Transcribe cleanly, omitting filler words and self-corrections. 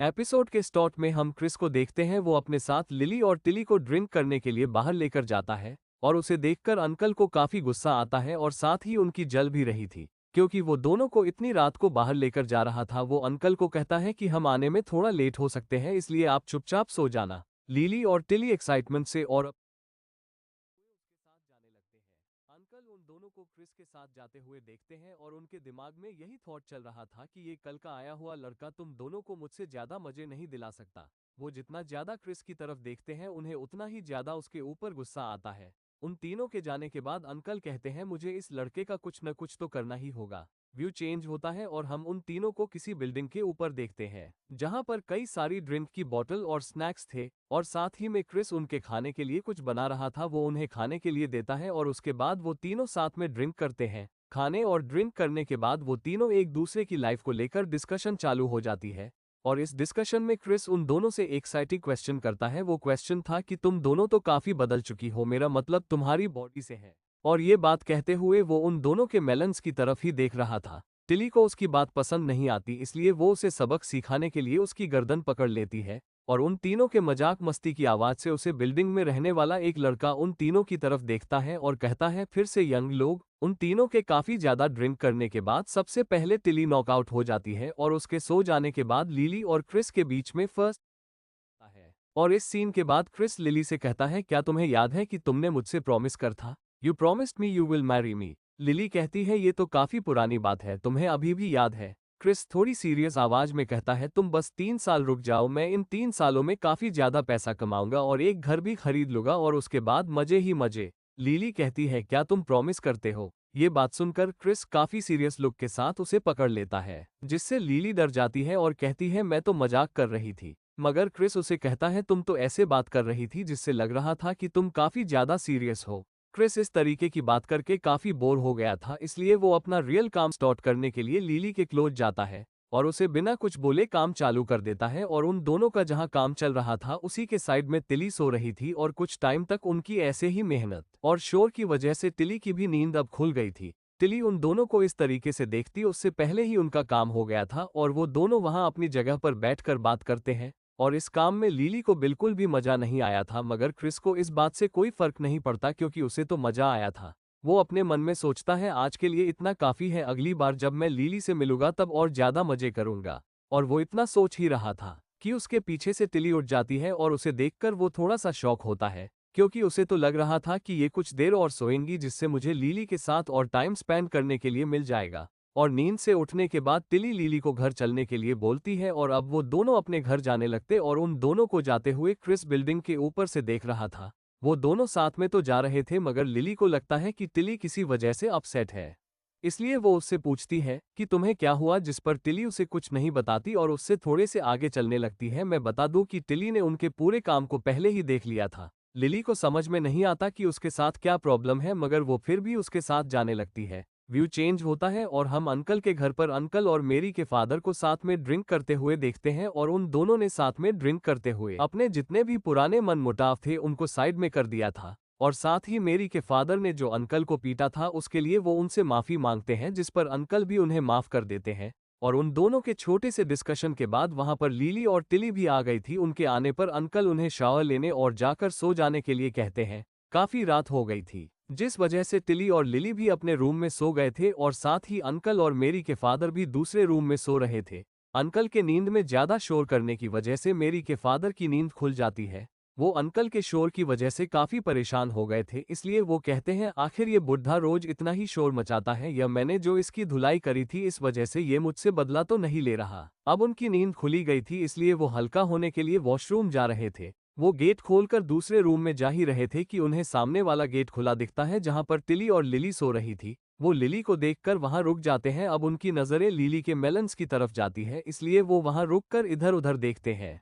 Episode के start में हम क्रिस को देखते हैं, वो अपने साथ लिली और टिली को ड्रिंक करने के लिए बाहर लेकर जाता है और उसे देखकर अंकल को काफी गुस्सा आता है और साथ ही उनकी जल भी रही थी क्योंकि वो दोनों को इतनी रात को बाहर लेकर जा रहा था। वो अंकल को कहता है कि हम आने में थोड़ा लेट हो सकते हैं, इसलिए आप चुपचाप सो जाना। लिली और टिली एक्साइटमेंट से और जाने लगते हैं। अंकल उन दोनों को क्रिस के साथ जाते हुए देखते हैं और उनके दिमाग में यही थॉट चल रहा था कि ये कल का आया हुआ लड़का तुम दोनों को मुझसे ज्यादा मजे नहीं दिला सकता। वो जितना ज्यादा क्रिस की तरफ देखते हैं उन्हें उतना ही ज्यादा उसके ऊपर गुस्सा आता है। उन तीनों के जाने के बाद अंकल कहते हैं मुझे इस लड़के का कुछ न कुछ तो करना ही होगा। व्यू चेंज होता है और हम उन तीनों को किसी बिल्डिंग के ऊपर देखते हैं जहां पर कई सारी ड्रिंक की बोतल और स्नैक्स थे और साथ ही में क्रिस उनके खाने के लिए कुछ बना रहा था। वो उन्हें खाने के लिए देता है और उसके बाद वो तीनों साथ में ड्रिंक करते हैं। खाने और ड्रिंक करने के बाद वो तीनों एक दूसरे की लाइफ को लेकर डिस्कशन चालू हो जाती है और इस डिस्कशन में क्रिस उन दोनों से एक्साइटिंग क्वेश्चन करता है। वो क्वेश्चन था कि तुम दोनों तो काफी बदल चुकी हो, मेरा मतलब तुम्हारी बॉडी से है। और ये बात कहते हुए वो उन दोनों के मेलन्स की तरफ ही देख रहा था। टिली को उसकी बात पसंद नहीं आती, इसलिए वो उसे सबक सिखाने के लिए उसकी गर्दन पकड़ लेती है और उन तीनों के मजाक मस्ती की आवाज से उसे बिल्डिंग में रहने वाला एक लड़का उन तीनों की तरफ देखता है और कहता है फिर से यंग लोग। उन तीनों के काफी ज्यादा ड्रिंक करने के बाद सबसे पहले टिली नॉकआउट हो जाती है और उसके सो जाने के बाद लिली और क्रिस के बीच में फर्स्ट है। और इस सीन के बाद क्रिस लिली से कहता है क्या तुम्हें याद है कि तुमने मुझसे प्रॉमिस कर था, you promised me you will marry me. Lily कहती है ये तो काफी पुरानी बात है, तुम्हें अभी भी याद है। क्रिस थोड़ी सीरियस आवाज में कहता है तुम बस 3 साल रुक जाओ, मैं इन 3 सालों में काफी ज्यादा पैसा कमाऊंगा और एक घर भी खरीद लूंगा और उसके बाद मजे ही मजे। लिली कहती है क्या तुम प्रॉमिस करते हो। ये बात सुनकर क्रिस काफी सीरियस लुक के साथ उसे पकड़ लेता है जिससे लिली डर जाती है और कहती है मैं तो मजाक कर रही थी। मगर क्रिस उसे कहता है तुम तो ऐसे बात कर रही थी जिससे लग रहा था कि तुम काफी ज्यादा सीरियस हो। क्रिस इस तरीके की बात करके काफी बोर हो गया था, इसलिए वो अपना रियल काम स्टार्ट करने के लिए लिली के क्लोज जाता है और उसे बिना कुछ बोले काम चालू कर देता है। और उन दोनों का जहां काम चल रहा था उसी के साइड में तिली सो रही थी और कुछ टाइम तक उनकी ऐसे ही मेहनत और शोर की वजह से तिली की भी नींद अब खुल गई थी। तिली उन दोनों को इस तरीके से देखती उससे पहले ही उनका काम हो गया था और वो दोनों वहां अपनी जगह पर बैठकर बात करते हैं। और इस काम में लिली को बिल्कुल भी मजा नहीं आया था, मगर क्रिस को इस बात से कोई फर्क नहीं पड़ता क्योंकि उसे तो मजा आया था। वो अपने मन में सोचता है आज के लिए इतना काफी है, अगली बार जब मैं लिली से मिलूंगा तब और ज्यादा मजे करूंगा। और वो इतना सोच ही रहा था कि उसके पीछे से तिली उठ जाती है और उसे देखकर वो थोड़ा सा शॉक होता है क्योंकि उसे तो लग रहा था कि ये कुछ देर और सोएंगी जिससे मुझे लिली के साथ और टाइम स्पेंड करने के लिए मिल जाएगा। और नींद से उठने के बाद तिली लिली को घर चलने के लिए बोलती है और अब वो दोनों अपने घर जाने लगते और उन दोनों को जाते हुए क्रिस बिल्डिंग के ऊपर से देख रहा था। वो दोनों साथ में तो जा रहे थे मगर लिली को लगता है कि तिली किसी वजह से अपसेट है, इसलिए वो उससे पूछती है कि तुम्हें क्या हुआ, जिस पर तिली उसे कुछ नहीं बताती और उससे थोड़े से आगे चलने लगती है। मैं बता दूं कि तिली ने उनके पूरे काम को पहले ही देख लिया था। लिली को समझ में नहीं आता कि उसके साथ क्या प्रॉब्लम है मगर वो फिर भी उसके साथ जाने लगती है। व्यू चेंज होता है और हम अंकल के घर पर अंकल और मेरी के फादर को साथ में ड्रिंक करते हुए देखते हैं और उन दोनों ने साथ में ड्रिंक करते हुए अपने जितने भी पुराने मनमुटाव थे उनको साइड में कर दिया था। और साथ ही मेरी के फादर ने जो अंकल को पीटा था उसके लिए वो उनसे माफी मांगते हैं, जिस पर अंकल भी उन्हें माफ कर देते हैं। और उन दोनों के छोटे से डिस्कशन के बाद वहां पर लिली और टिली भी आ गई थी। उनके आने पर अंकल उन्हें शावर लेने और जाकर सो जाने के लिए कहते हैं। काफी रात हो गई थी जिस वजह से टिली और लिली भी अपने रूम में सो गए थे और साथ ही अंकल और मेरी के फादर भी दूसरे रूम में सो रहे थे। अंकल के नींद में ज्यादा शोर करने की वजह से मेरी के फादर की नींद खुल जाती है। वो अंकल के शोर की वजह से काफी परेशान हो गए थे, इसलिए वो कहते हैं आखिर ये बुढ़ा रोज इतना ही शोर मचाता है या मैंने जो इसकी धुलाई करी थी इस वजह से ये मुझसे बदला तो नहीं ले रहा। अब उनकी नींद खुली गई थी इसलिए वो हल्का होने के लिए वॉशरूम जा रहे थे। वो गेट खोलकर दूसरे रूम में जा ही रहे थे कि उन्हें सामने वाला गेट खुला दिखता है जहां पर टिली और लिली सो रही थी। वो लिली को देखकर वहां रुक जाते हैं। अब उनकी नजरें लिली के मेलन्स की तरफ जाती है, इसलिए वो वहां रुककर इधर उधर देखते हैं।